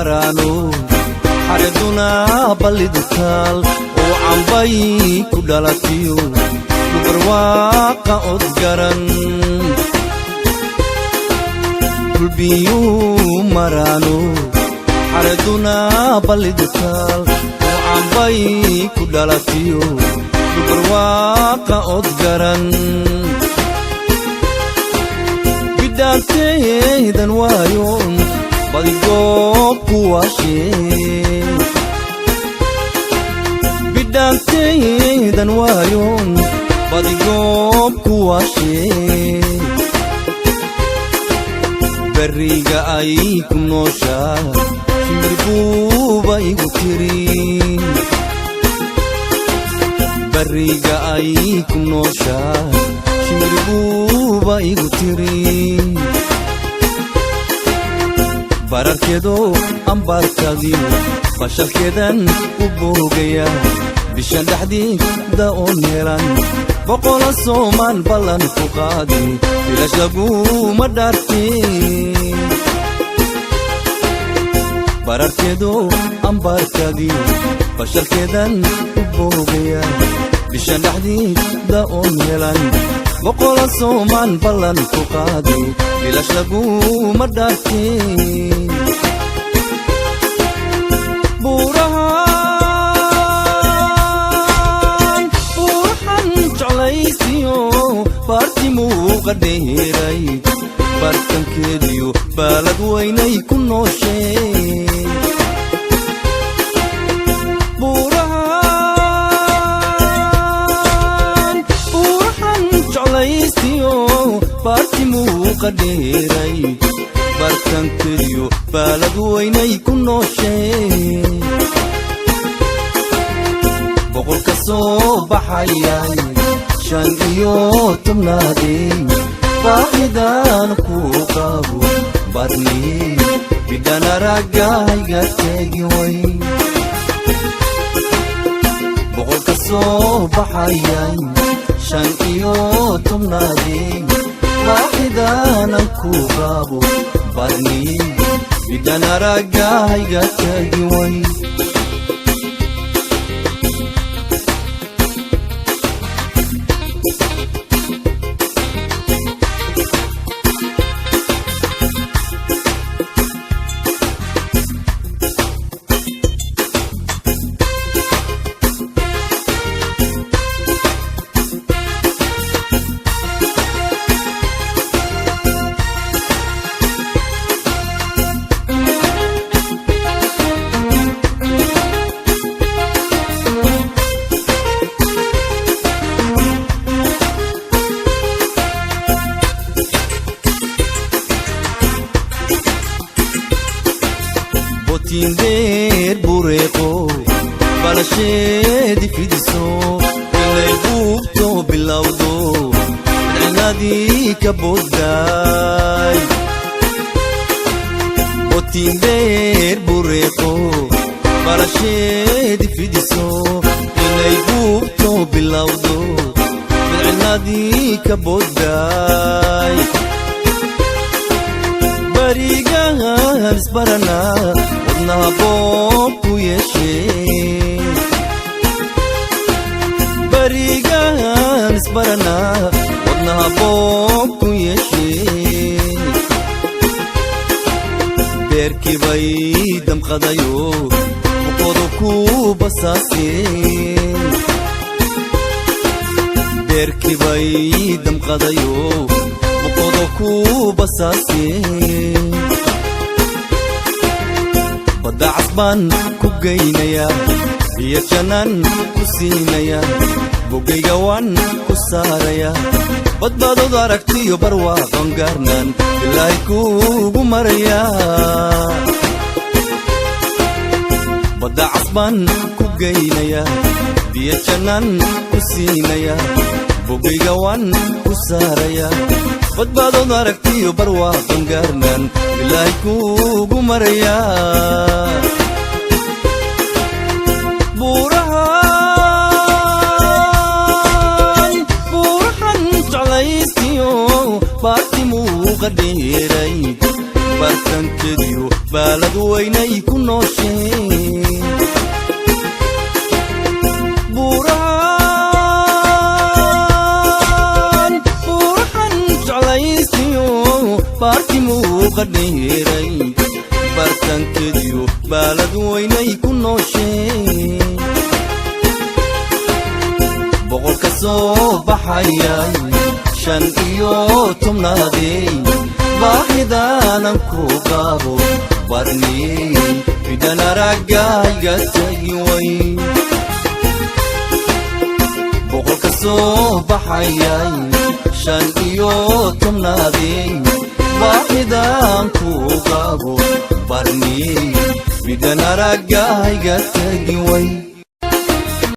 marano xariduna balidkal oo cambay ku dhalatiyo barwaaqa odgaran kulbiyo marano xariduna balidkal oo cambay ku dhalatiyo barwaaqa odgaran bidantaydan waayon badigoob kuwaashee bidantaydan waayon badigoob kuwaashee beriga ay ku nooshaa shimbirbuuba igu tirin beriga ay ku nooshaa shimbirbuuba igu tirin bararkeedo ambaarkadiyo bashalkeedan u boogaya bishan dhexdiida oon helan boqola soomaan ballan ku qaadi bilash laguma dhaartin bararkeedo ambaarkadiyo bashalkeedan u boogaya bishan dhexdiida oon helan boqola soomaan ballan ku qaadi bilash laguma dhaartin buurahan jeclaysiyo baarti muuqa dheeray bartankeediyo baalad weynay ku nooshee baarti muuqa dheeray bartankeediyo baalad weynay ku nooshee boqolka soo baxayay 15 baahidan ku qabo barni bidan aragayga tegi way boqolka soo baxayay 15 baahidan ku qabo barni bidan aragayga tegi way Tinder bureeqo balasheedi fidiso ilay buubto bilowdo cilladii ka boodday Tinder bureeqo balasheedi fidiso ilay buubto bilowdo cilladii ka boodday barigahan isbarana naboob ku yeeshee barigaan isbarana wadnaha boob ku yeeshee beerkii bay damqadayo muqoodo ku basaaseen beerkii bay damqadayo muqoodo ku basaaseen badda casbaan ku geynaya iyo janaan ku siinaya bogayga waan ku saaraya badbaadooda aragtiyo barwaaqan gaarnaan ilaahay kuugu maraya badda casbaan ku geynaya iyo janaan ku siinaya bogayga waan ku saaraya badbaadooda aragtiyo barwaaqan gaarnaan ilaahay kuugu maraya buurahan jeclaysiyo baarti muuqa dheeray bartankeediyo baalad weynay ku noosheen buurahan jeclaysiyo baarti muuqa dheeray bartankeediyo baalad weynay ku noosheen boqol ka soo baxayay 15 baahidanan ku qabo barniyey idan aragayga tagi way boqol ka soo baxayay 15 baahidan ku qabo barniyey idan aragayga tagi way